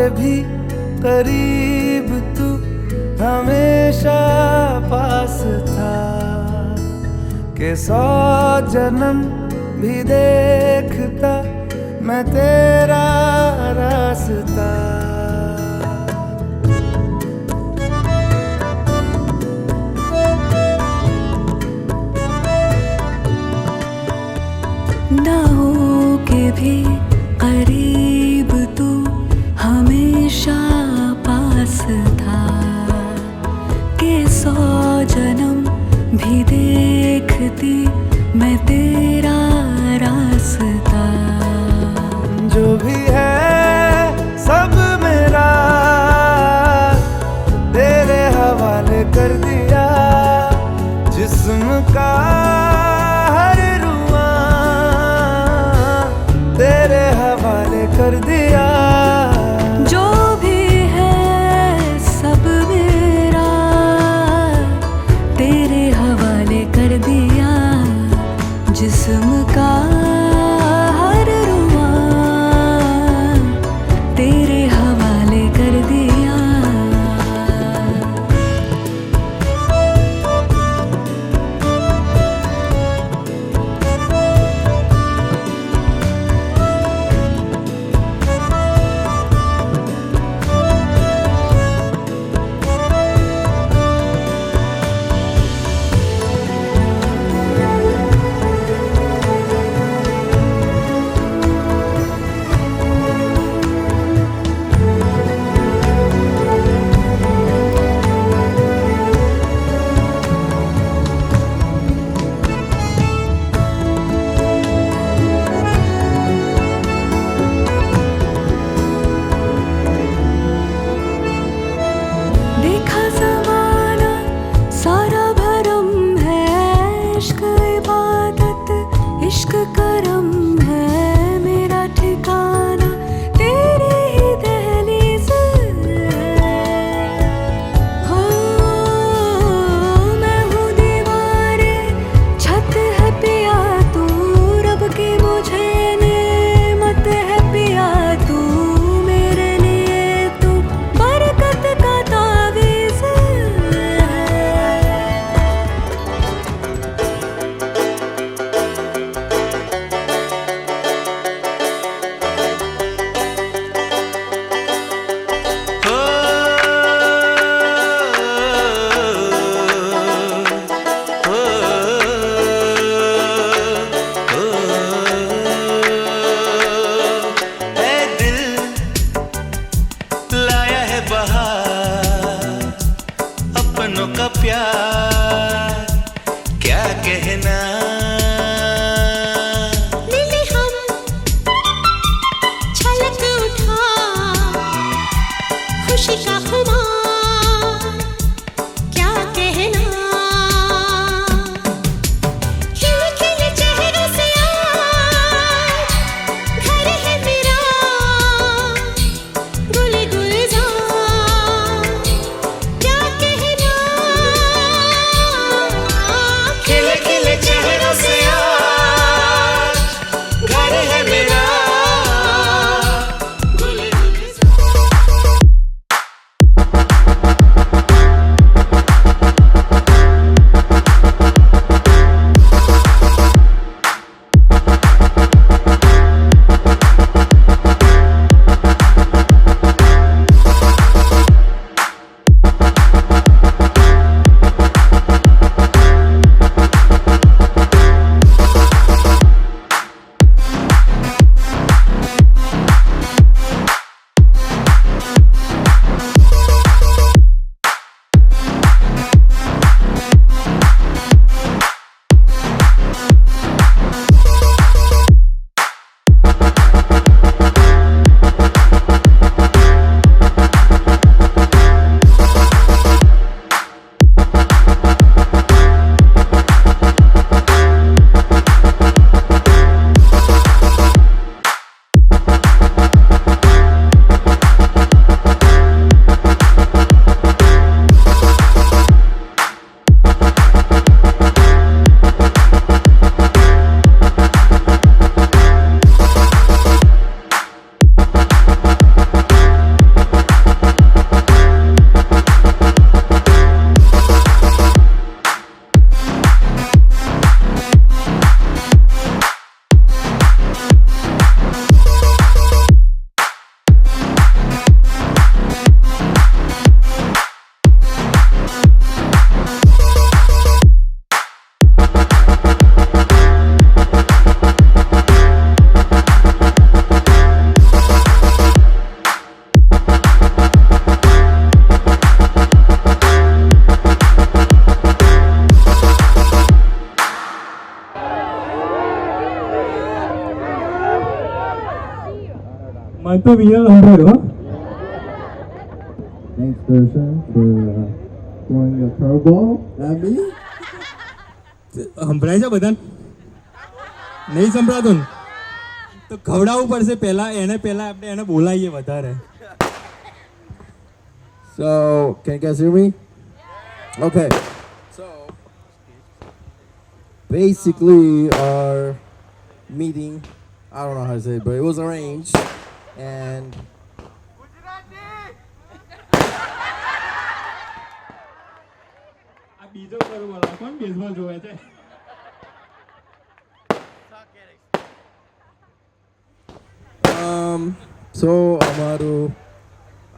के भी करीब तू हमेशा पास था कि 100 जन्म भी देखता मैं तेरा रास्ता। ना हो के भी करीब तू हमेशा पास था कि 100 जन्म भी देखती मैं तेरा रास्ता। जो भी है सब मेरा तेरे हवाले कर दिया, जिस्म का हर रुआ तेरे हवाले कर दिया। जो भी है सब मेरा तेरे हवाले कर दिया, जिस्म का हर रुआ तेरे हवाले कर दिया। देखा ज़माना सारा भरम है, इश्क इबादत इश्क करम है, मेरा ठिकाना तेरी ही दहलीज़ हो। मैं हूँ दीवारे छत है पिया तू, रब की मुझे नेमत है पिया तू, मेरे लिए तू बरकत का तावीज़ है। अपनों का प्यार क्या कहना, मिले हम छलक उठा खुशी का खुमार क्या कहना। खिले खिले चेहरों से आज घर है मेरा गुल गुलजार क्या कहना। खिले खिले चेहरे તો Viral સંભળાયો. Thanks, Darshan, for throwing a curveball at me. સંભળાય છે બધાને? નહીં સંભળાતું ને? તો ખવડાવવું પડશે પહેલા આપણે એને બોલાવીએ વધારે. So, can you guys hear me? Okay. So, basically, our meeting, I don't know how to say it, but it was arranged, and આ બીજો કરવો કોણ બેઝબોલ જોવે છે? so અમારું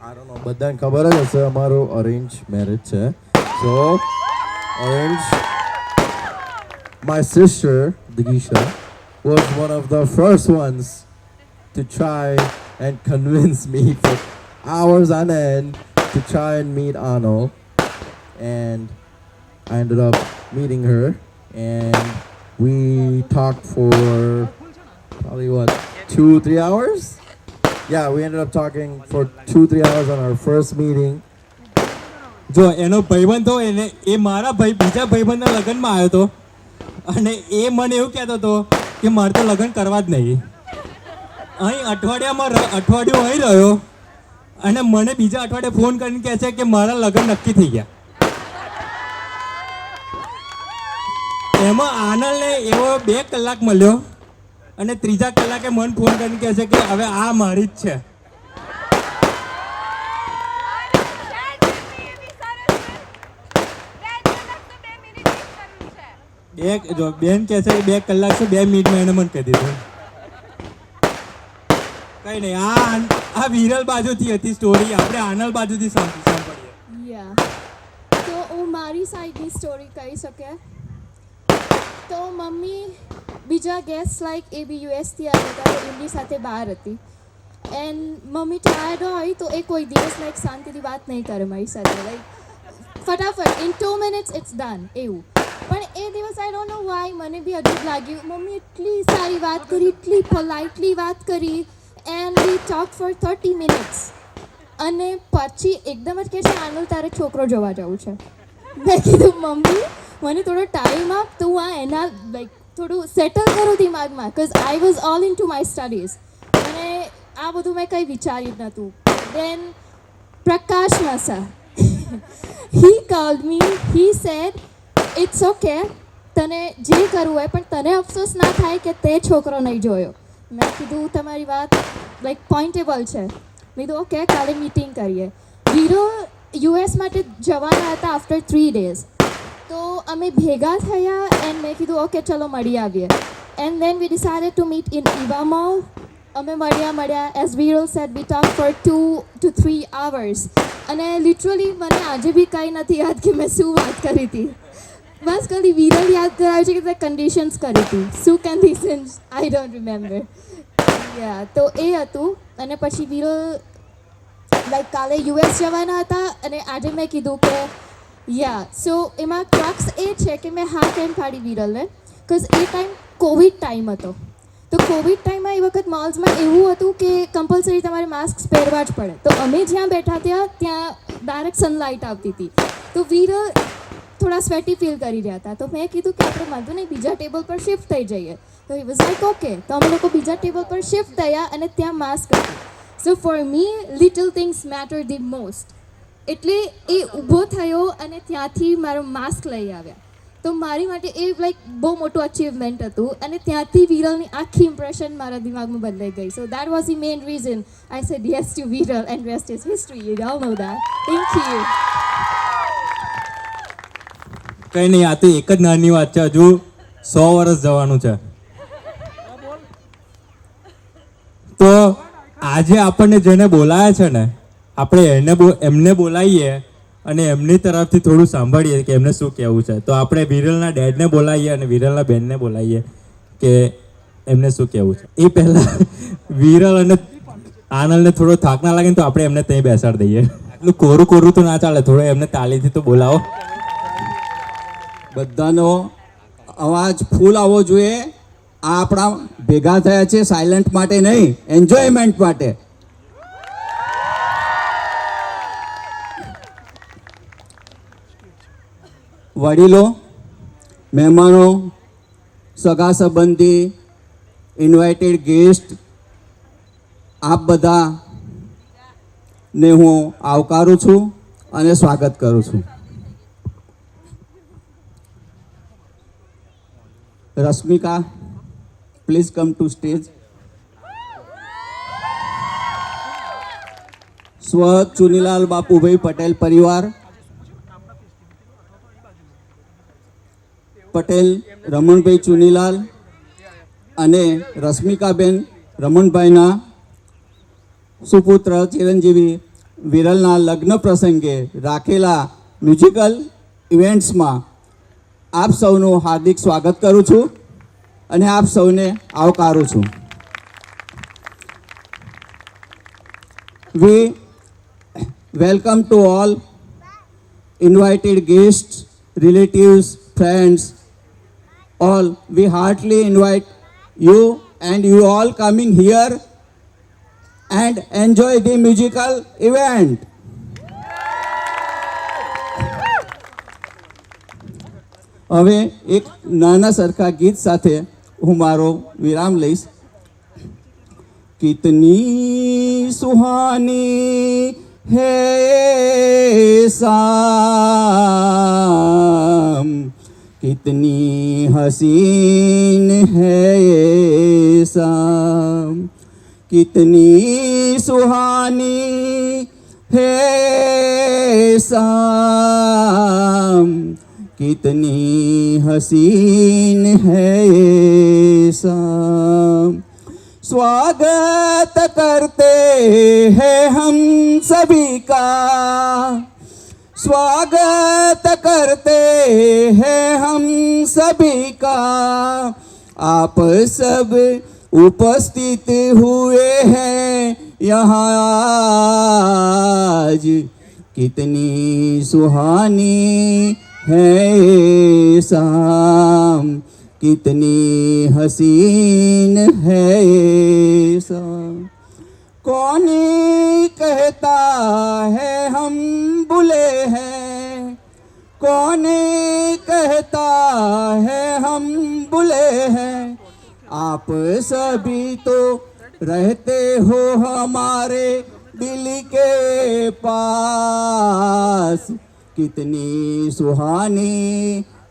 I don't know, બધાને ખબર જ હશે અમારું અરેન્જ મેરેજ છે. So, arranged. My sister, Digisha, was one of the first ones to try and convince me for hours on end to try and meet Arnold. And I ended up meeting her, and we talked for probably 2-3 hours. Yeah, we ended up talking for 2-3 hours on our first meeting. જો એનો ભાઈબંધ હતો એને એ મારા બીજા ભાઈબંધના લગ્નમાં આવ્યો હતો અને એ મને એવું કહેતો હતો કે મારે તો લગ્ન કરવા જ નહીં. અહીં અઠવાડિયું અહીં રહ્યો અને મને બીજા અઠવાડિયે ફોન કરીને કહે છે કે મારા લગ્ન નક્કી થઈ ગયા. એમાં આનંદને એવો 2 કલાક મળ્યો અને ત્રીજા કલાકે મને ફોન કરીને કહે છે કે હવે આ મારી જ છે. જો બેન કહે છે 2 કલાક છે 2 મિનિટમાં એને મને કહી દીધું. કઈ નહીં, આ વિરલ બાજુથી હતી સ્ટોરી, આપણે આનંદ બાજુથી સાંભળીએ. યા તો હું મારી સાઈડની સ્ટોરી કહી શકે. તો મમ્મી બીજા ગેસ્ટ લાઈક એ બી યુએસથી આવ્યા હતા, તો એમની સાથે બહાર હતી. એન્ડ મમ્મી ટાયર્ડ હોય તો એ કોઈ દિવસ લાઈક શાંતિથી વાત નહીં કરે મારી સાથે, લાઈક ફટાફટ ઇન 2 minutes ઇટ્સ ડન એવું. પણ એ દિવસ આઈ ડોન્ટ નો વાય મને બી અજીબ લાગ્યું. મમ્મી એટલી સારી વાત કરી, એટલી પોલાઇટલી વાત કરી, and we talk for 30 minutes. અને પછી એકદમ જ કહે છે આનંદ તારે છોકરો જોવા જવું છે. મેં કીધું મમ્મી મને થોડો ટાઈમ આપ, તો હું આ એના લાઈક થોડું સેટલ કરું દિમાગમાં, because I was all into my studies અને આ બધું મેં કંઈ વિચાર્યું જ નહોતું. દેન પ્રકાશ માસા he called me, he said it's okay, તને જે કરવું હોય પણ તને અફસોસ ના થાય કે તે છોકરો નહીં જોયો. મેં કીધું તમારી વાત લાઈક પોઈન્ટેબલ છે. મેં કીધું ઓકે કાલે મીટિંગ કરીએ. વીરો યુએસ માટે જવાના હતા આફ્ટર 3 days. તો અમે ભેગા થયા એન્ડ મેં કીધું ઓકે ચલો મળી આવીએ. And then we decided to meet in Eva mall. અમે મળ્યા as Viral said we talk for 2 to 3 hours. અને લિટરલી મને આજે બી કંઈ નથી યાદ કે મેં શું વાત કરી હતી. બસ ખાલી વિરલ યાદ કરાવ્યું છે કે તે કન્ડિશન્સ કરી હતી. શું કન્ડિશન્સ આઈ ડોન્ટ રિમેમ્બર. યા તો એ હતું. અને પછી વિરલ લાઈક કાલે યુએસ જવાના હતા અને આજે મેં કીધું કે યા સો એમાં ક્રક્સ એ છે કે મેં હા કેમ પાડી વિરલને, બિકોઝ એ ટાઈમ કોવિડ ટાઈમ હતો. તો કોવિડ ટાઈમમાં એ વખત મોલ્સમાં એવું હતું કે કમ્પલસરી તમારે માસ્ક પહેરવા જ પડે. તો અમે જ્યાં બેઠા ત્યાં ડાયરેક્ટ સનલાઇટ આવતી હતી. તો વિરલ થોડા સ્વેટી ફીલ કરી રહ્યા હતા. તો મેં કીધું કે આપણે વાંધો નહીં બીજા ટેબલ પર શિફ્ટ થઈ જઈએ. તો હી વોઝ લાઈક ઓકે. તો અમે લોકો બીજા ટેબલ પર શિફ્ટ થયા અને ત્યાં માસ્ક હતું. So for me little things matter the most. એટલે એ ઊભો થયો અને ત્યાંથી મારો માસ્ક લઈ આવ્યા. તો મારી માટે એ લાઈક બહુ મોટું અચીવમેન્ટ હતું અને ત્યાંથી વિરલની આખી ઇમ્પ્રેશન મારા દિમાગમાં બદલાઈ ગઈ. So that was the main reason I said yes two Viral and rest is history. You all know that. Thank you. કંઈ નહીં, આ તો એક જ નાની વાત છે, હજુ 100 વર્ષ જવાનું છે. તો આજે આપણને જેને બોલાયા છે ને, આપણે એમને બોલાવીએ અને એમની તરફથી થોડું સાંભળીએ કે એમને શું કહેવું છે. તો આપણે વિરલના ડેડને બોલાવીએ અને વિરલના બેનને બોલાવીએ કે એમને શું કહેવું છે. એ પહેલાં વિરલ અને આનંદને થોડો થાક ના લાગે ને તો આપણે એમને ત્યાં બેસાડી દઈએ. એટલું કોરું તો ના ચાલે, થોડો એમને તાલીથી તો બોલાવો. બધાનો અવાજ ફૂલ આવવો જોઈએ. આ આપણા ભેગા થયા છે સાયલન્ટ માટે નહીં, એન્જોયમેન્ટ માટે. વડીલો, મહેમાનો, સગા સંબંધી, ઇન્વાઇટેડ ગેસ્ટ, આપ બધાને હું આવકારું છું અને સ્વાગત કરું છું. Rashmika, please come to stage. સ્વ ચુનીલાલ બાપુભાઈ પટેલ પરિવાર, પટેલ રમણભાઈ ચુનીલાલ અને રશ્મિકાબેન રમણભાઈના સુપુત્ર ચિરંજીવી વિરલના લગ્ન પ્રસંગે રાખેલા મ્યુઝિકલ ઇવેન્ટ્સમાં આપ સૌનું હાર્દિક સ્વાગત કરું છું અને આપ સૌને આવકારું છું. We welcome to all invited guests, relatives, friends, all. We heartily invite you and you all coming here and enjoy the musical event. હવે એક નાના સરખા ગીત સાથે હું મારો વિરામ લઈશ. कितनी सुहानी है शाम, कितनी हसीन है शाम, कितनी सुहानी है शाम, कितनी हसीन है शाम. स्वागत करते हैं हम सभी का, स्वागत करते हैं हम सभी का. आप सब उपस्थित हुए हैं यहाँ आज, कितनी सुहानी है शाम, कितनी हसीन है शाम. कौन कहता है हम बुले हैं, कौन कहता है हम बुले हैं. आप सभी तो रहते हो हमारे दिल के पास, कितनी सुहानी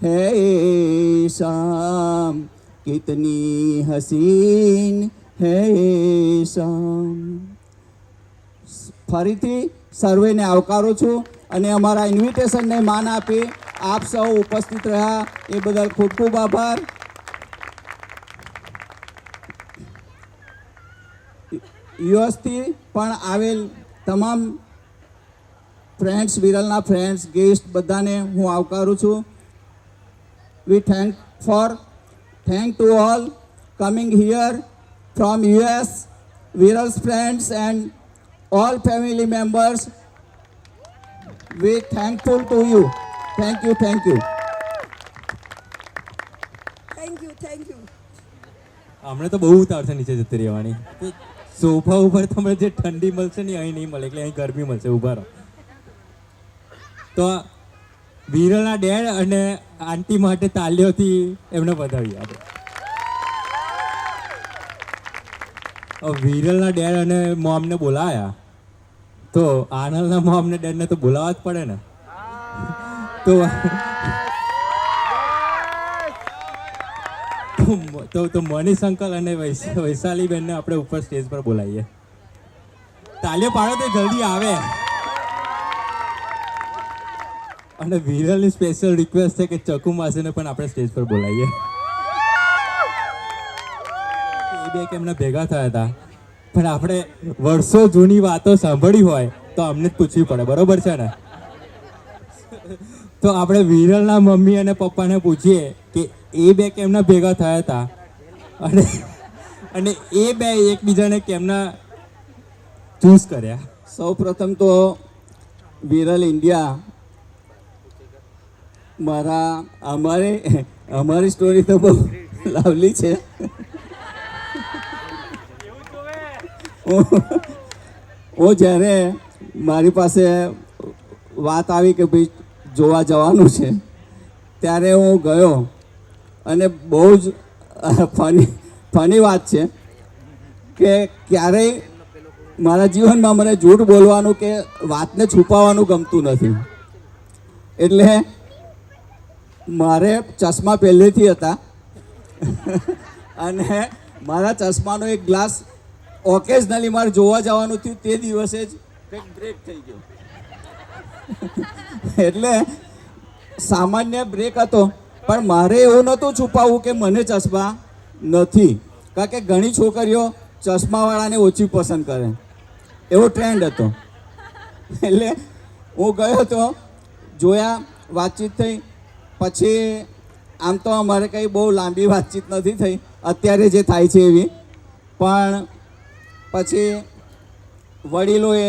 है शाम, कितनी हसीन है शाम. ફરીથી સર્વેને આવકારું છું અને અમારા ઇન્વિટેશનને માન આપી આપ સૌ ઉપસ્થિત રહ્યા એ બદલ ખૂબ ખૂબ આભાર. યુએસથી પણ આવેલ તમામ ફ્રેન્ડ્સ, વિરલના ફ્રેન્ડ્સ, ગેસ્ટ બધાને હું આવકારું છું. We thank to all coming here from US, Viral's friends and all family members. We thankful to you. Thank you, thank you. Thank you, thank you. હમણાં તો બહુ ઉતાર છે નીચે જતી રહેવાની. સોફા ઉપર તમને જે ઠંડી મળશે ને અહીં નહીં મળે, એટલે અહીં ગરમી મળશે. ઊભા રહો. તો વિરલના ડેડ અને આંટી માટે તાલીઓથી એમને વધાવીએ આપણે. વિરલના ડેડ અને મોમને બોલાયા તો આનલના મોમને ડેડને તો બોલાવવા જ પડે ને. તો મનીષ અંકલ અને વૈશાલી બેનને આપણે ઉપર સ્ટેજ પર બોલાવીએ. તાલીઓ પાડો તો જલ્દી આવે. અને વિરલની સ્પેશિયલ રિક્વેસ્ટ છે કે ચકુ માસીને પણ આપણે સ્ટેજ પર બોલાવીએ. એ બે કેમના ભેગા થયા હતા, પણ આપણે વર્ષો જૂની વાતો સાંભળી હોય તો અમને જ પૂછવી પડે, બરોબર છે ને? તો આપણે વિરલના મમ્મી અને પપ્પાને પૂછીએ કે એ બે કેમના ભેગા થયા હતા અને એ બે એકબીજાને કેમના ચૂઝ કર્યા. સૌ પ્રથમ તો વિરલ ઇન્ડિયા અમારી સ્ટોરી તો બહુ લાવલી છે. હું જ્યારે મારી પાસે વાત આવી કે ભાઈ જોવા જવાનું છે ત્યારે હું ગયો અને બહુ જ ફની વાત છે કે ક્યારેય મારા જીવનમાં મને જૂઠ બોલવાનું કે વાતને છુપાવવાનું ગમતું નથી. એટલે મારે ચશ્મા પહેલેથી હતા અને મારા ચશ્માનો એક ગ્લાસ ઓકેઝનલી મારે જોવા જવાનું થયું, તે દિવસે જ કંઈક બ્રેક થઈ ગયો. એટલે સામાન્ય બ્રેક હતો, પણ મારે એવું નહોતું છુપાવવું કે મને ચશ્મા નથી, કારણ કે ઘણી છોકરીઓ ચશ્માવાળાને ઓછી પસંદ કરે, એવો ટ્રેન્ડ હતો. એટલે હું ગયો હતો, જોયા, વાતચીત થઈ. પછી આમ તો અમારે કંઈ બહુ લાંબી વાતચીત નથી થઈ અત્યારે જે થાય છે એવી, પણ પછી વડીલોએ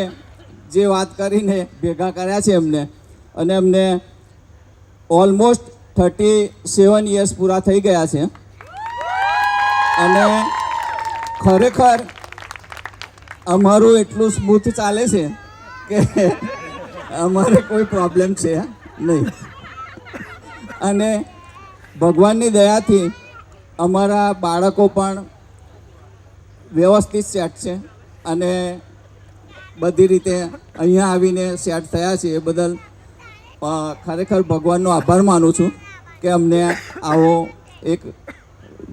જે વાત કરીને ભેગા કર્યા છે એમને, અને એમને ઓલમોસ્ટ 37 યર્સ પૂરા થઈ ગયા છે. અને ખરેખર અમારું એટલું સ્મૂથ ચાલે છે કે અમારે કોઈ પ્રોબ્લેમ છે નહીં. અને ભગવાનની દયાથી અમારા બાળકો પણ વ્યવસ્થિત સેટ છે અને બધી રીતે અહીંયા આવીને સેટ થયા છે. એ બદલ ખરેખર ભગવાનનો આભાર માનું છું કે અમને આવો એક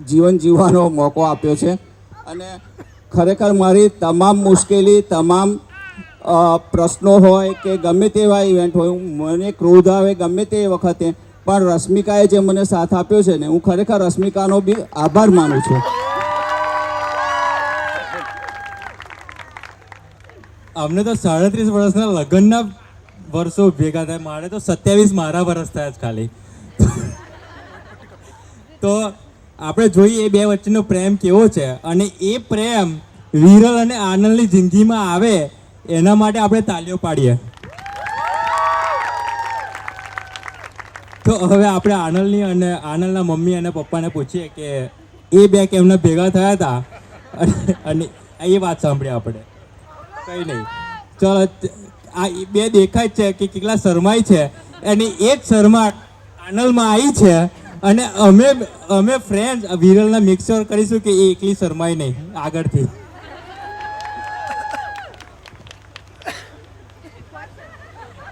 જીવન જીવવાનો મોકો આપ્યો છે. અને ખરેખર મારી તમામ મુશ્કેલી, તમામ પ્રશ્નો હોય કે ગમે તેવા ઇવેન્ટ હોય, મને ક્રોધ આવે ગમે તે વખતે, પણ રશ્મિકાએ જે મને સાથ આપ્યો છે ને, હું ખરેખર રશ્મિકાનો બી આભાર માનું છું. અમને તો 37 વર્ષના લગ્નના વર્ષો ભેગા થાય, મારે તો 27 મારા વર્ષ થયા જ ખાલી. તો આપણે જોઈએ એ બે વચ્ચેનો પ્રેમ કેવો છે, અને એ પ્રેમ વિરલ અને આનંદની જિંદગીમાં આવે એના માટે આપણે તાળીઓ પાડીએ. તો હવે આપણે આનંદની અને આનંદના મમ્મી અને પપ્પાને પૂછીએ કે એ બે કેમના ભેગા થયા હતા અને એ વાત સાંભળીએ આપણે. કંઈ નહીં, ચલો. આ બે દેખાય છે કે કેટલા શરમાય છે, અને એ જ શરમાટ આનંદમાં આવી છે. અને અમે ફ્રેન્ડ્સ વિરલના મિક્સર કરીશું કે એ એકલી શરમાય નહીં આગળથી.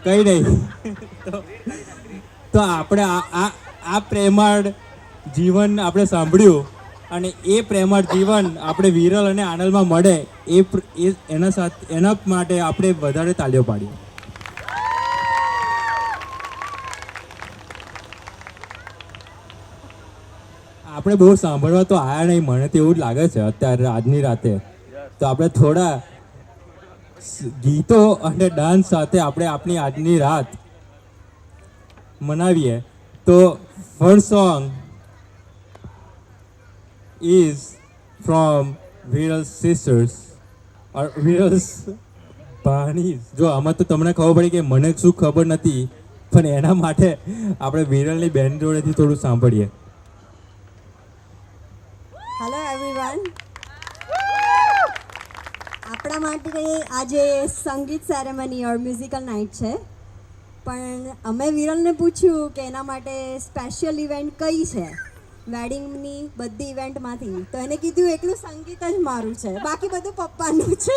કંઈ નહીં. તો આપણે આ પ્રેમાળ જીવન આપણે સાંભળ્યું, અને એ પ્રેમાળ જીવન આપણે વિરલ અને આનંદમાં મળે એના માટે આપણે વધારે તાળીઓ પાડીએ. આપણે બહુ સાંભળવા તો આયા નહીં, મને તો એવું જ લાગે છે અત્યારે આજની રાતે. તો આપણે થોડા ગીતો અને ડાન્સ સાથે આપણે આપણી આજની રાત મનાવીએ. તો first song is from Viral's sisters or Viral's ભાણીજ. જો આમાં તો તમને ખબર પડી કે મને શું ખબર નથી, પણ એના માટે આપણે વિરલની બેન જોડેથી થોડું સાંભળીએ. Hello everyone. આપણા માટે આજે સંગીત સેરેમની ઓર મ્યુઝિકલ નાઇટ છે, પણ અમે વિરલને પૂછ્યું કે એના માટે સ્પેશિયલ ઇવેન્ટ કઈ છે વેડિંગની બધી ઇવેન્ટમાંથી, તો એને કીધું એકલું સંગીત જ મારું છે, બાકી બધું પપ્પાનું છે.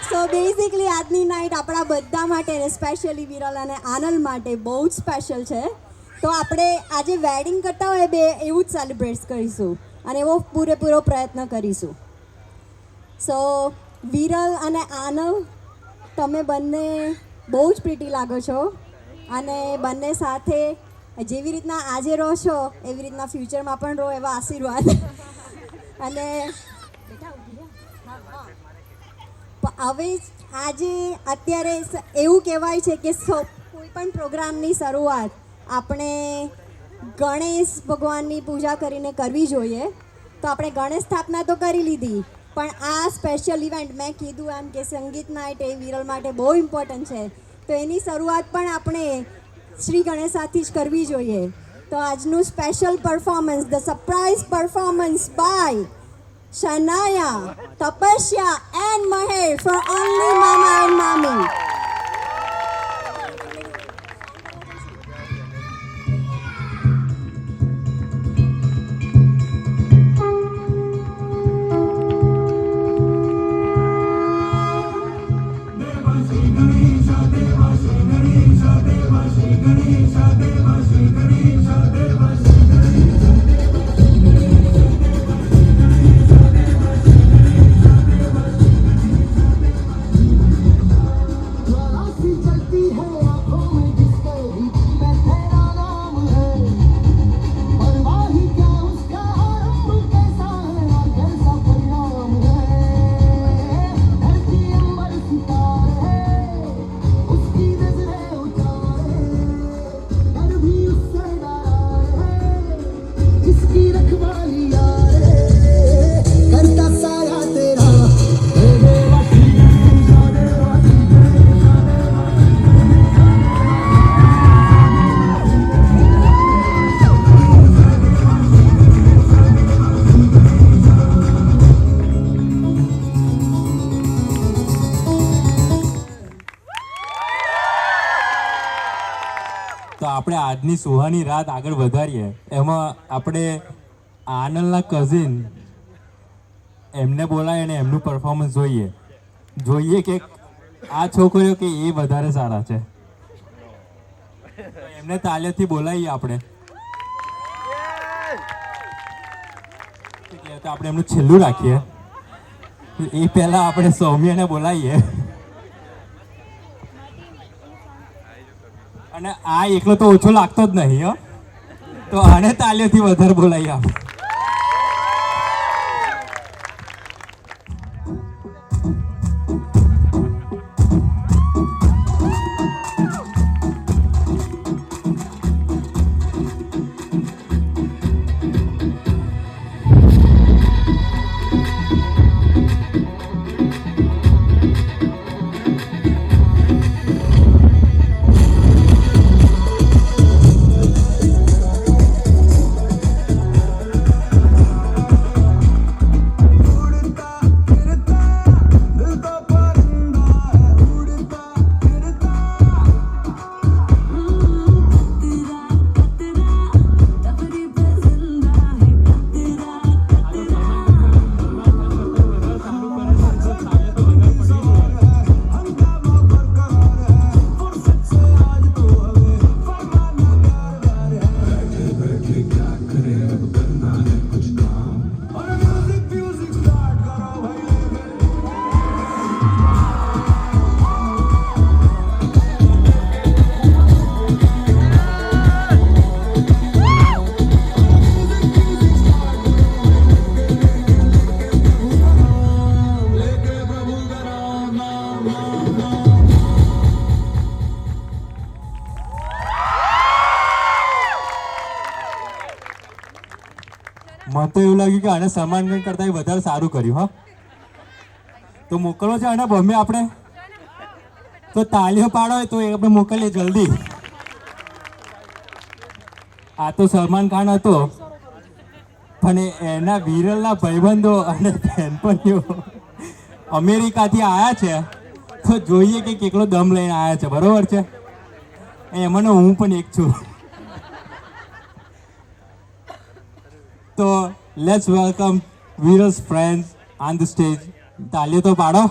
સો બેઝિકલી આજની નાઇટ આપણા બધા માટે અને સ્પેશિયલી વિરલ અને આનંદ માટે બહુ જ સ્પેશિયલ છે. તો આપણે આજે વેડિંગ કરતા હોય બે એવું જ સેલિબ્રેટ કરીશું અને એવો પૂરેપૂરો પ્રયત્ન કરીશું. સો વિરલ અને આનંદ, તમે બંને બહુ જ પ્રીટી લાગો છો, અને બંને સાથે જેવી રીતના આજે રહો છો એવી રીતના ફ્યુચરમાં પણ રહો, એવા આશીર્વાદ. અને હવે આજે અત્યારે એવું કહેવાય છે કે કોઈ પણ પ્રોગ્રામની શરૂઆત આપણે ગણેશ ભગવાનની પૂજા કરીને કરવી જોઈએ. તો આપણે ગણેશ સ્થાપના તો કરી લીધી, પણ આ સ્પેશિયલ ઇવેન્ટ મેં કીધું એમ કે સંગીત નાઇટ એ વિરલ માટે બહુ ઇમ્પોર્ટન્ટ છે, તો એની શરૂઆત પણ આપણે શ્રી ગણેશાથી જ કરવી જોઈએ. તો આજનું special performance, the surprise performance by Shanaya, Tapasya and Maher for only મામા એન્ડ મામી. की रखवाली यारे करता साया तेरा તો આપણે આજની સુહાની રાત આગળ વધારીએ એમાં આપણે આનંદના કઝિન એમને બોલાય અને એમનું પરફોર્મન્સ જોઈએ કે આ છોકરીઓ કે એ વધારે સારા છે. તો એમને તાલીઓથી બોલાવીએ આપણે. તો આપણે એમનું છેલ્લું રાખીએ. એ પહેલા આપણે સૌમ્યને બોલાવીએ. અને આ એકલો તો ઓછો લાગતો જ નહીં હો, તો આને તાલીઓથી વધારે બોલાવીએ આપણે. મને તો એવું લાગ્યું કે આને સન્માન કરતા વધારે સારું કર્યું. હા, તો મોકલવો છે આને બમ્બે આપણે, તો તાળીઓ પાડો તો એ આપણે મોકલીએ જલ્દી. આ તો સલમાન ખાન હતો, પણ એના વિરલના ભાઈબંધો અને બહેનપણીઓ અમેરિકાથી આવ્યા છે, તો જોઈએ કે કેટલો દમ લઈને આવ્યા છે. બરોબર છે, એમાંનો હું પણ એક છું. તો let's welcome Viral's friends on the stage. તાલીઓ તો પાડો.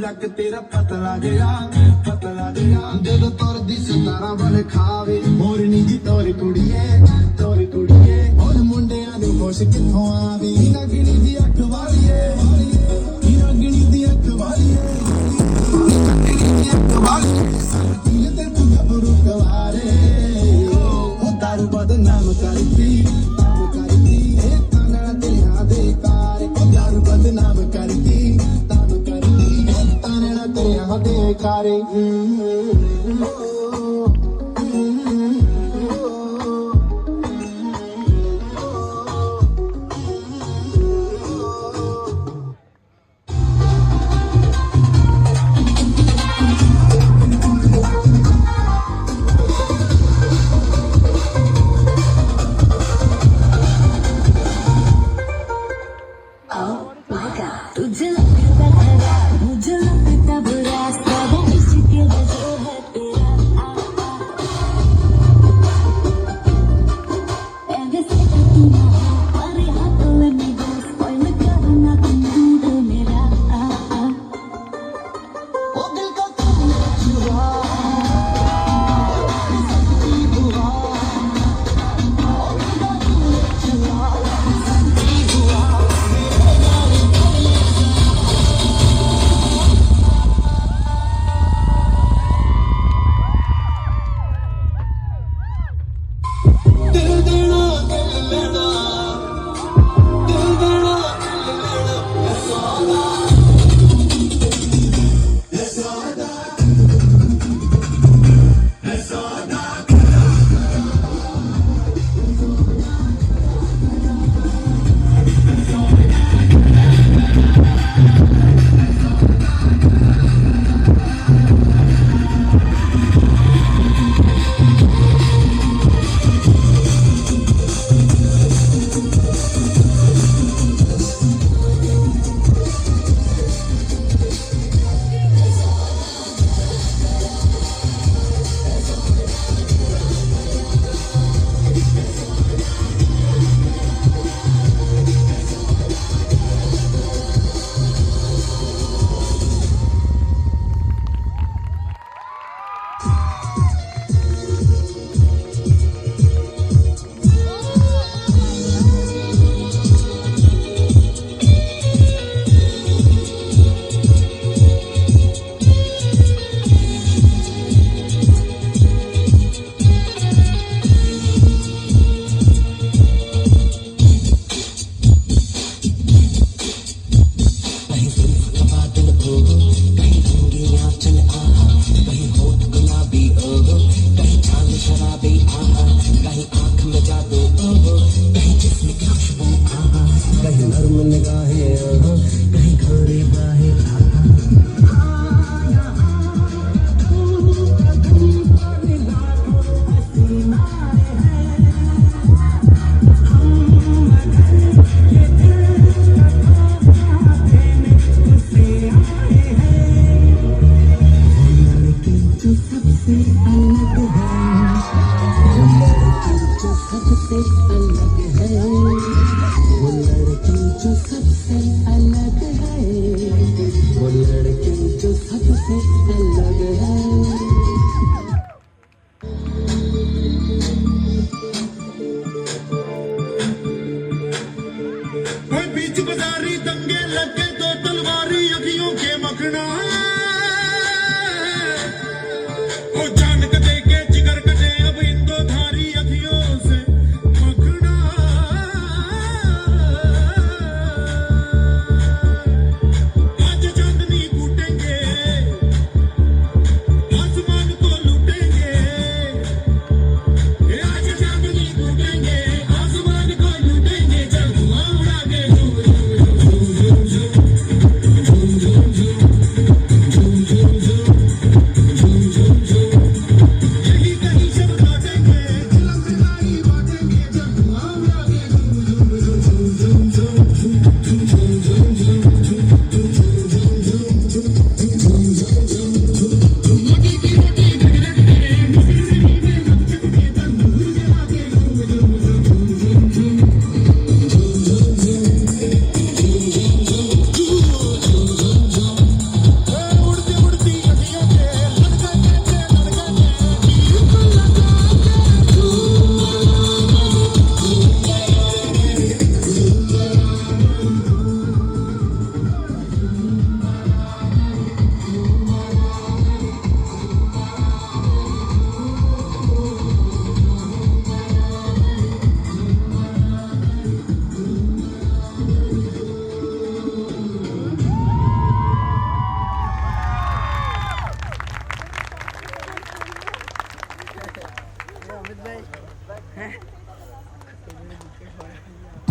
ਲੱਕ ਤੇਰਾ ਪਤਲਾ ਗਿਆ ਜਦੋਂ ਤੁਰਦੀ ਸਤਾਰਾਂ ਵਾਲੇ ਖਾਵੇ ਮੋਰਨੀ ਜੀ ਤੋਰ ਕੁੜੀਏ ਹੋਰ ਮੁੰਡਿਆਂ ਦੇ ਖੁਸ਼ ਕਿੱਥੋਂ ਆਵੇ ਨਗਣੀ ਦੀ ਅੱਖ ਵਾਲੀਏ ਨਗਣੀ ਦੀ ਅੱਖ ਵਾਲੀਏ ਸਾਥੀ ਤੇ ਤੂੰ ਗੱਭਰੂ ਕਵਾਰੇ ਉਹ ਦਾਰੂ ਬਦਨਾਮ ਕਰਦੀ ਇਹ ਤਾਨਾ ਤੇਰਾ ਦੇ ਕਾਰ ਉਹ ਦਾਰੂ ਬਦਨਾਮ ਕਰਦੀ तेरे दे कारे तुझे लगता खरा मुझे लगता बुरा सब इश्क वजह है तेरा ऐसे तू अरे हाथ में बस कोई करना तुम मेरा ओ दिल को तूने छुआ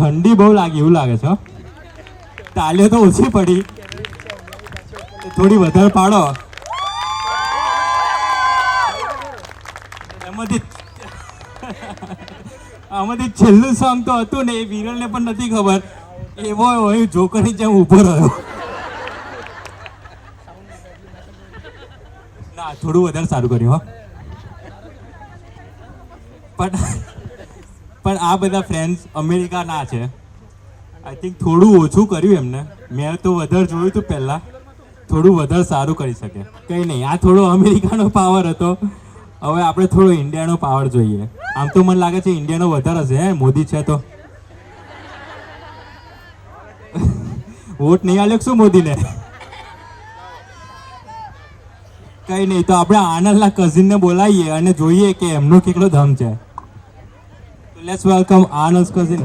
ઠંડી બહુ લાગી એવું લાગે છે હો. તાલીઓ તો ઓછી પડી, થોડી વધારે પાડો. આમાંથી છેલ્લું સોંગ તો હતું ને, એ વિરલને પણ નથી ખબર. એવો હોય જોકરની જેમ ઊભો રહ્યો. ના, થોડું વધારે સારું કર્યું હો. પણ આ બધા ફ્રેન્ડ્સ અમેરિકાના છે. આઈ થિંક થોડું ઓછું કર્યું એમને. મેં તો વધારે જોયું હતું પહેલાં, થોડું વધારે સારું કરી શકે. કંઈ નહીં, આ થોડો અમેરિકાનો પાવર હતો. હવે આપણે થોડો ઇન્ડિયાનો પાવર જોઈએ. આમ તો મને લાગે છે ઇન્ડિયાનો વધારે હશે, હે મોદી છે તો. વોટ નહીં આલ્યો શું મોદીને? કંઈ નહીં, તો આપણે આનંદના કઝિનને બોલાવીએ અને જોઈએ કે એમનો કેટલો દમ છે. Let's welcome Anand cousin.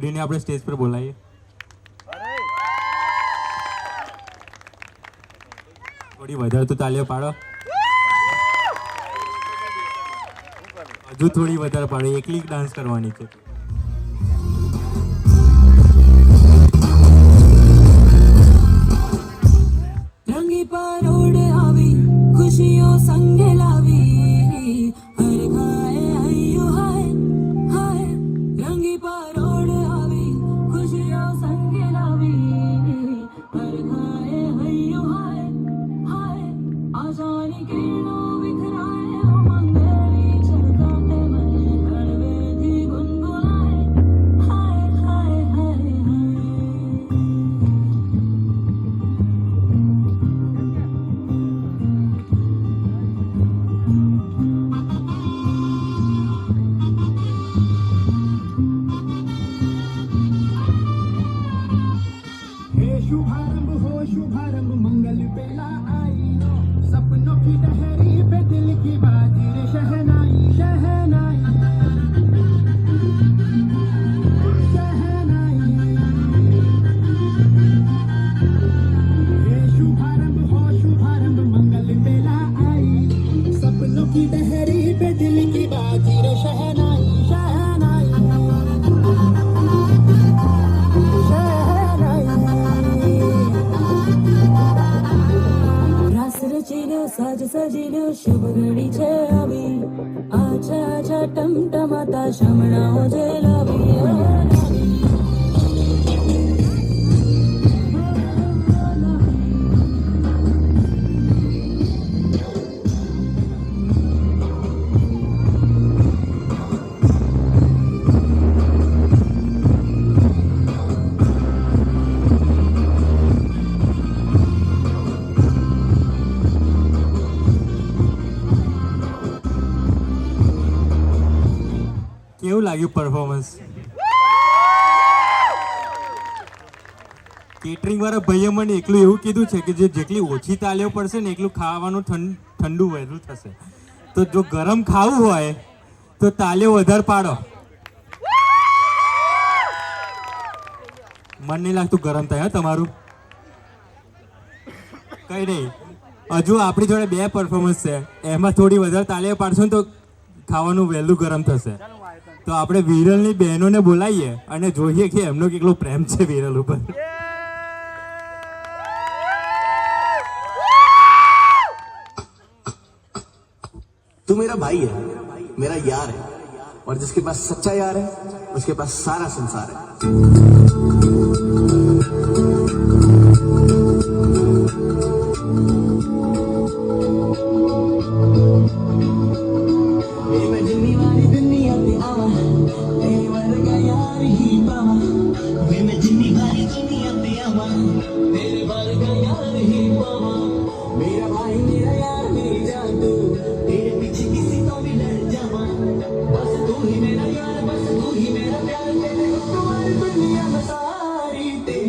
ગુડીને આપણે સ્ટેજ પર બોલાવીએ. થોડી વધારે તો તાલીઓ પાડો. હજુ થોડી વધારે પાડો. એકલી ડાન્સ કરવાની છે. રંગી પરોડ આવી ખુશીઓ સંગે લાવી હર ખાએ હૈયો હાય હાય રંગી પરોડ આવી ખુશીઓ સંગે લાવી હર ખાએ હૈયો હાય હાય આશાની કિરણો વિખરાય મંગળી ચમકાતે મને હળવેથી ગુનગુનાય હાય હાય હાય હાય हे शुभारंभ हो शुभारंभ मंगल बेला आई सपनों की लहरी पे दिल की बाजी रे शहनाई शहनाई शहनाई हे शुभारंभ हो शुभारंभ मंगल बेला आई सपनों की लहरी पे दिल की बाजी रे शहनाई शहनाई રાસ રચીને સાજ સજીને શુભ ઘડી છે આવી આછા આછા ટમટમાતા શમણાઓ જે લાવી કેવું લાગ્યું પરફોર્મન્સ? કેટરિંગ વાળા ભાઈએ મને એકલું એવું કીધું છે કે જે જેટલી ઓછી તાલીઓ પડશે ને એટલું ખાવાનું ઠંડુ વહેલું થશે. તો જો ગરમ ખાવું હોય તો તાલીઓ વધારે પાડો. મન નહીં લાગતું ગરમ થાય તમારું? કઈ નહીં, હજુ આપણી જોડે 2 પરફોર્મન્સ છે, એમાં થોડી વધારે તાલીઓ પાડશો ને તો ખાવાનું વહેલું ગરમ થશે. તો આપણે વિરલની બહેનોને બોલાવીએ અને જોઈએ કે એમનો કેટલો પ્રેમ છે વિરલ ઉપર. तू मेरा भाई है, मेरा यार है, और जिसके पास सच्चा यार है उसके पास सारा संसार है. मेरा भाई मेरा यार मेरी जान तू तेरे पीछे किसी को भी डर जावा बस तू ही मेरा यार बस तू ही मेरा प्यार तेरे तुम्हारी दुनिया में सारी तेरी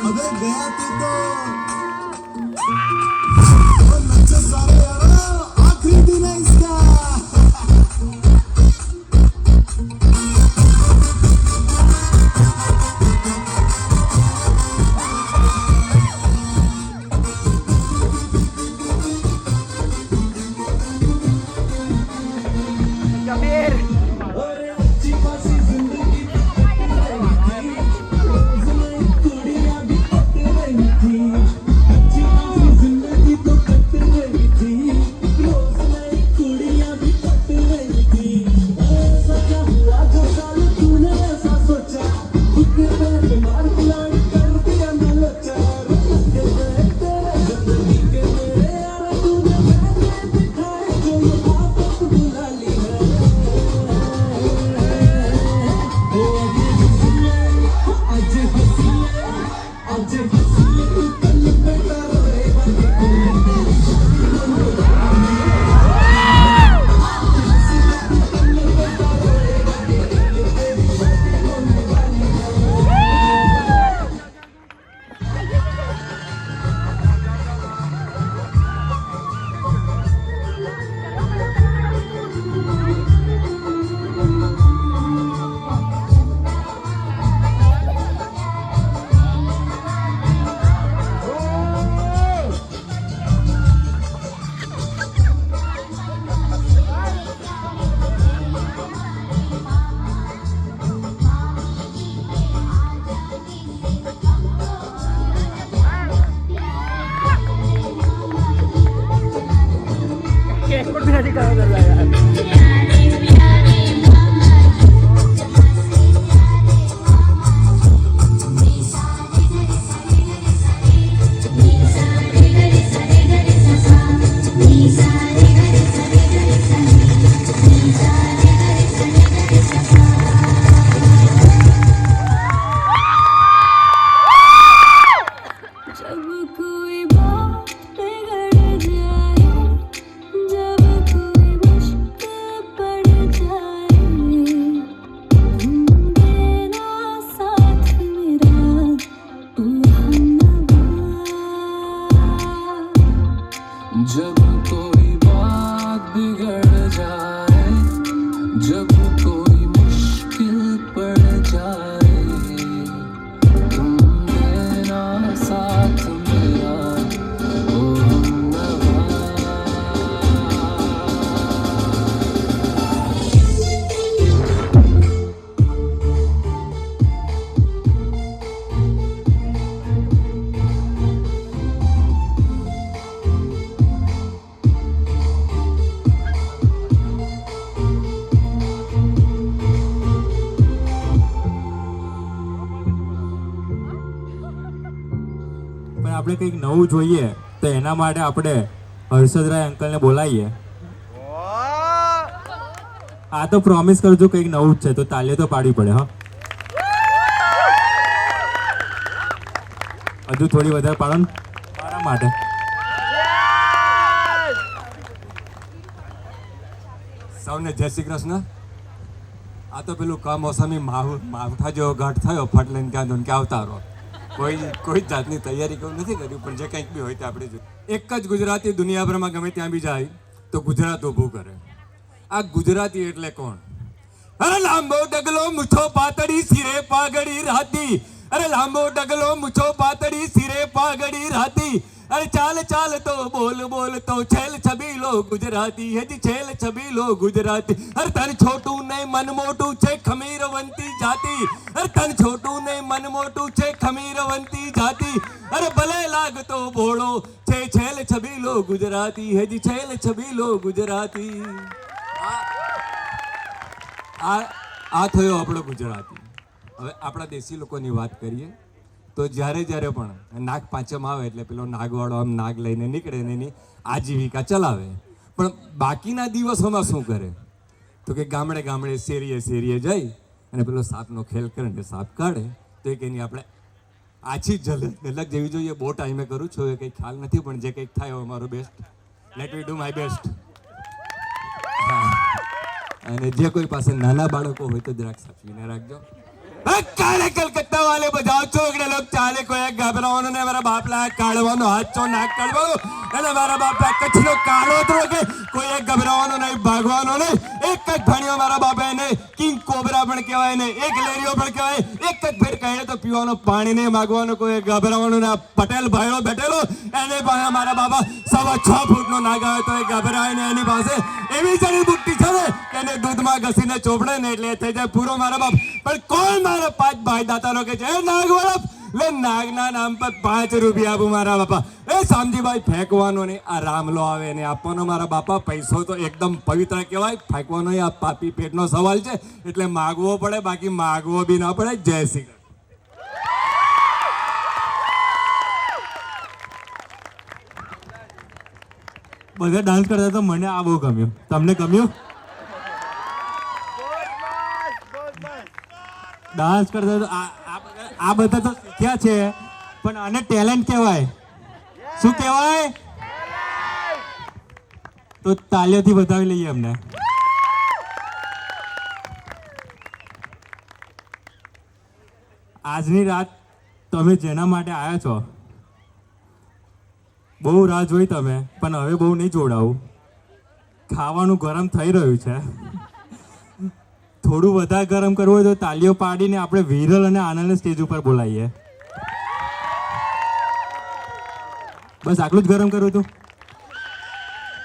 अबे गया तू तो नचे सारे यारा आखिरी दिन है इसका जब कोई बात बिगड़ जाए, जब कोई मुश्किल पड़ जाए, तुम देना साथ मेरा ओ हमनवा। પણ આપણે કંઈક નવું જોઈએ તો એના માટે આપણે હર્ષદરાય અંકલને બોલાવીએ. આ તો પ્રોમિસ કરજો કંઈક નવું જ છે તો તાલીઓ તો પાડવી પડે. હા, હજુ થોડી વધારે પાડો ને મારા માટે. સૌને જય શ્રી કૃષ્ણ. આ તો પેલું કમોસમી માવઠા જેવો ઘાટ થયો, ફટ લઈને ક્યાં કે આવતા રહો. કોઈ જાતની તૈયારી કોઈ નથી કર્યું, પણ જે કંઈક બી હોય તે આપણે જોઈએ. એક જ ગુજરાતી દુનિયાભરમાં ગમે ત્યાં બી જાય તો ગુજરાત ઊભું કરે. આ ગુજરાતી એટલે કોણ? અરે લાંબો ડગલો મૂછો પાતળી સિરે પાઘડી રાતી, અરે લાંબો ડગલો મૂછો પાતળી સિરે પાઘડી રાતી, અરે ચાલ ચાલ તો બોલ બોલ તો છેલ છબીલો ગુજરાતી, હજી છેલ છબીલો ગુજરાતી. અરે તન છોટું નહીં મન મોટું છે ખમીરવંતી જાતિ, અરે તન છોટું નહીં મન મોટું છે ખમીરવંતી જાતિ, અરે ભલે લાગતો ભોળો છે છેલ છબીલો ગુજરાતી, હજી છેલ છબીલો ગુજરાતી. આ થયો આપણો ગુજરાતી. હવે આપણા દેશી લોકોની વાત કરીએ તો જ્યારે પણ નાગ પાંચમ આવે એટલે પેલો નાગવાળો આમ નાગ લઈને નીકળે ને એની આજીવિકા ચલાવે. પણ બાકીના દિવસોમાં શું કરે તો કે ગામડે શેરીએ જઈ અને પેલો સાપનો ખેલ કરે ને સાપ કાઢે તો એક એની આપણે આછી ઝલક જેવી જોઈએ. બહુ ટાઈમે કરું છું, એ કંઈ ખ્યાલ નથી, પણ જે કંઈક થાય અમારો best, let we do my best. અને જે કોઈ પાસે નાના બાળકો હોય તો જરાક સાચવીને રાખજો. काले कलकत्ता वाले बजाओ छोकरे लोग चाले को एक घबराओ ने मेरा बाप ला काढ़वानो हाथ चो नाक काढ़वानो અને મારા બાપા કચ્છનો કાળો હતો કે કોઈ એક ગભરાવાનો નહીં ભાગવાનો નહીં એક જ ભણ્યો મારા બાપા એને કિંગ કોબરા પણ કહેવાય ને એક લેરીઓ પણ કહેવાય એક જ ફેર કહીને તો પીવાનો પાણી નહીં માગવાનો કોઈ ગભરાવાનો ને પટેલ ભાઈઓ બેઠેલો એને પાસે મારા બાપા 6.5 ફૂટનો નાગ આવે તો એ ગભરાય ને એની પાસે એવી જડીબુટ્ટી છે ને કે એને દૂધમાં ઘસીને ચોપડે ને એટલે થઈ જાય પૂરો મારા બાપ પણ કોણ મારા 5 ભાઈ દાતાનો કે છે નાગવાળા લે નાગના નામ પર 5 રૂપિયા આપું મારા બાપા એ સામજીભાઈ ફેંકવાનો નહીં આ રામલો આવે ને આપવાનો મારા બાપા પૈસો તો એકદમ પવિત્ર કહેવાય ફેંકવાનો આ પાપી પેટનો સવાલ છે એટલે માગવો પડે બાકી માગવો બી ના પડે જય શ્રી કૃષ્ણ બધા ડાન્સ કરતા તો મને આ બહુ ગમ્યું તમને ગમ્યું ડાન્સ કરતા તો આ બધા તો શીખ્યા છે પણ આને ટેલેન્ટ કહેવાય શું કહેવાય તો તાલીઓથી વધાવી લઈએ અમને આજની રાત તમે જેના માટે આવ્યા છો બહુ રાહ જોઈ તમે પણ હવે બહુ નહીં જોડાવું ખાવાનું ગરમ થઈ રહ્યું છે થોડું વધારે ગરમ કરવું હોય તો તાલીઓ પાડીને આપણે વિરલ અને આનંદને સ્ટેજ ઉપર બોલાવીએ બસ આટલું જ ગરમ કરવું હતું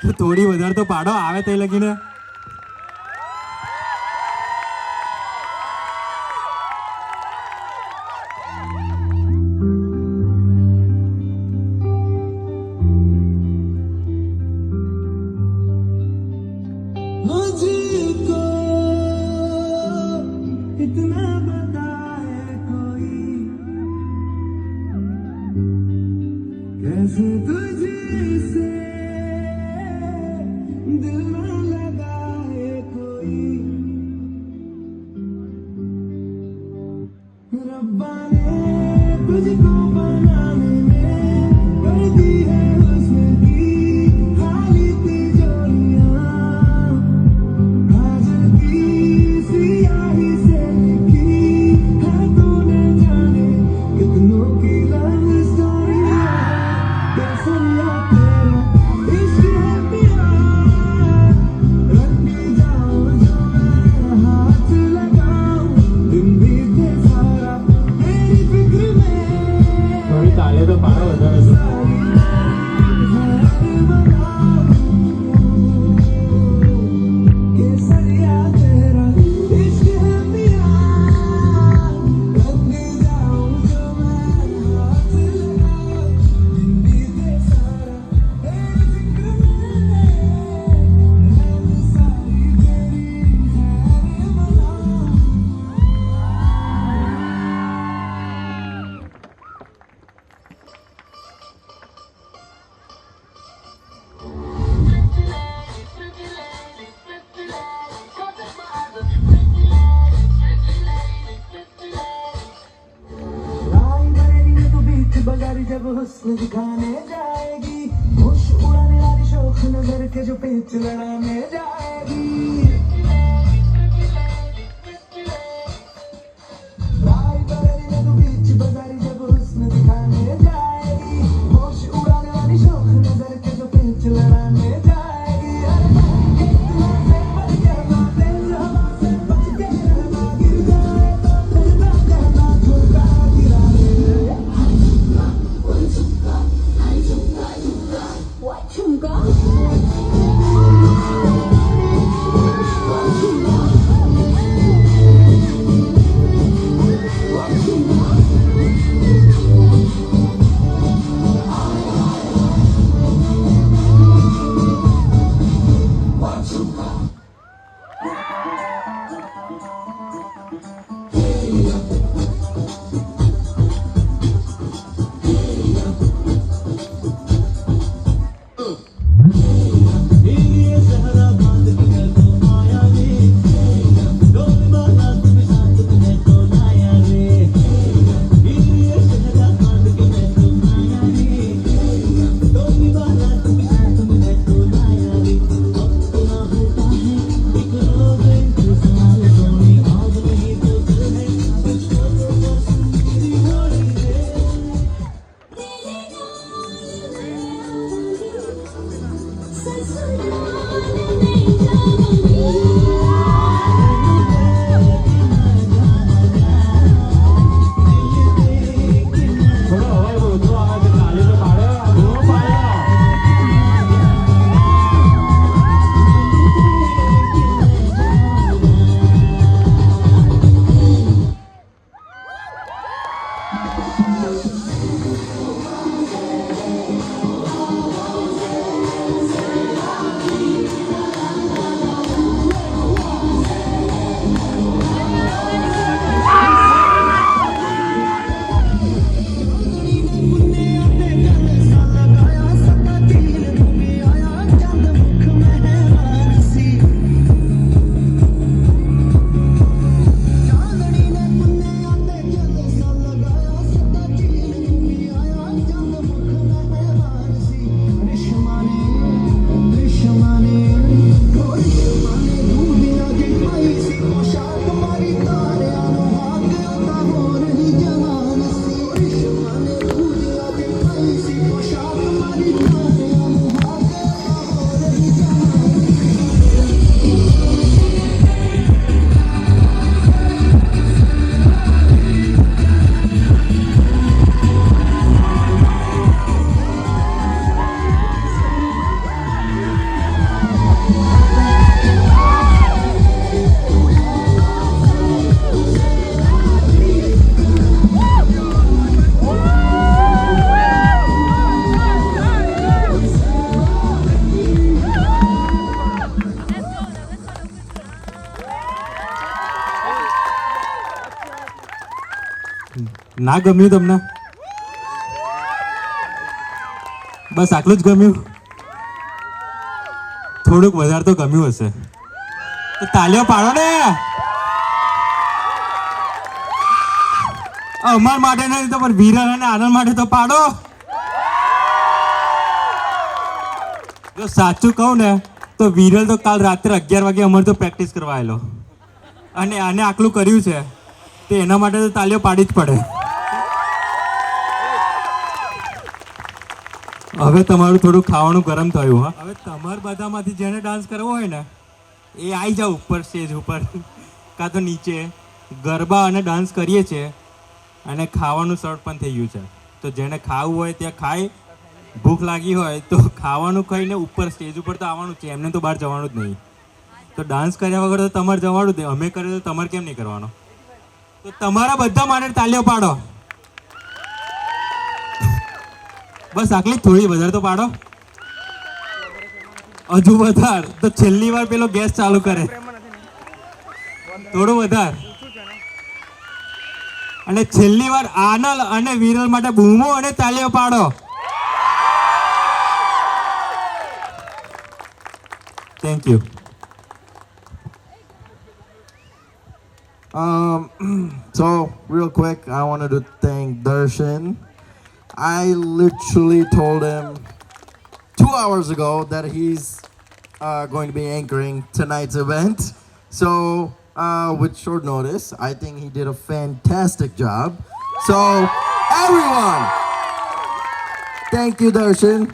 તો થોડી વધારે તો પાડો આવે તે લગીને मुझको इतना बताए कोई कैसे तुझसे दिल न लगाए कोई रब्बा ने तुझको बनाने में कर दी है हुस्न की खाली तिजोरियां काजल की सियाही से लिखी है तूने जाने कितनों की लव स्टोरी बेसरिया तेरा इश्क है प्यार रख के जाओ जो मैं हाथ लगाऊं दिन बीते सारा तेरी फिक्र में થોડી તાલીઓ તો પાડો વધારે केसरिया तेरा इश्क है प्यार रंग जाऊं जो मैं हाथ लगाऊं दिन बीते सारा तेरी फिक्र में रहम सारी तेरी खैर मनाऊं राई बरेली में तू बीच बजारी जब हुस्न दिखाने जाएगी होश उड़ाने वाली शौक नजर के जो पेच लड़ाने जाएगी राई बरेली में तू बीच बजारी जब हुस्न दिखाने जाएगी होश उड़ाने वाली शौक नजर के जो पेच लड़ाने जाएगी अरे कितना से बच जाना तेज हवा से बच के रहना गिर जाए तो डरना कहना झुका गिरा What, Chunga? ના ગમ્યું તમને? બસ આટલું જ ગમ્યું? થોડુંક વધારે તો ગમ્યું હશે તો તાલીઓ પાડો ને. અમાર માટે નહીં તો પણ વિરલ અને આનંદ માટે તો પાડો. જો સાચું કહું ને તો વિરલ તો કાલ રાત્રે 11 વાગે અમારે તો પ્રેક્ટિસ કરવા આવેલો અને આને આટલું કર્યું છે તો એના માટે તો તાલીઓ પાડી જ પડે. હવે તમારું થોડું ખાવાનું ગરમ થયું. હા, હવે તમારા બધામાંથી જેને ડાન્સ કરવો હોય ને એ આવી જાઓ ઉપર સ્ટેજ ઉપર કાં તો નીચે. ગરબા અને ડાન્સ કરીએ છીએ અને ખાવાનું શોર્ટ પણ થઈ ગયું છે તો જેને ખાવું હોય ત્યાં ખાય. ભૂખ લાગી હોય તો ખાવાનું ખાઈને ઉપર સ્ટેજ ઉપર તો આવવાનું છે, એમને તો બહાર જવાનું જ નહીં. તો ડાન્સ કર્યા વગર તો તમારે જવાનું જ નહીં. અમે કરીએ તો તમારે કેમ નહીં કરવાનો? તો તમારા બધા માટે તાલીઓ પાડો. બસ આટલી થોડી વધારે તો પાડો. હજુ વધાર તો છેલ્લી વાર પેલો ગેસ ચાલુ કરે. થોડું વધાર. અને છેલ્લી વાર આનલ અને વિરલ માટે બૂમો અને તાલીઓ પાડો. Thank you. So real quick, I wanted to thank Darshan. I literally told him 2 hours ago that he's going to be anchoring tonight's event. So with short notice, I think he did a fantastic job. So everyone, thank you, Darshan.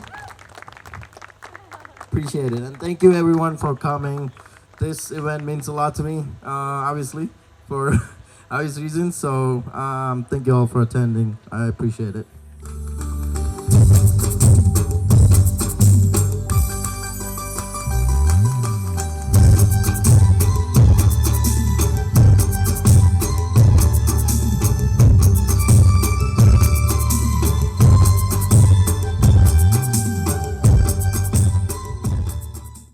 Appreciate it, and thank you everyone for coming. This event means a lot to me, obviously for obvious reasons. So thank you all for attending. I appreciate it.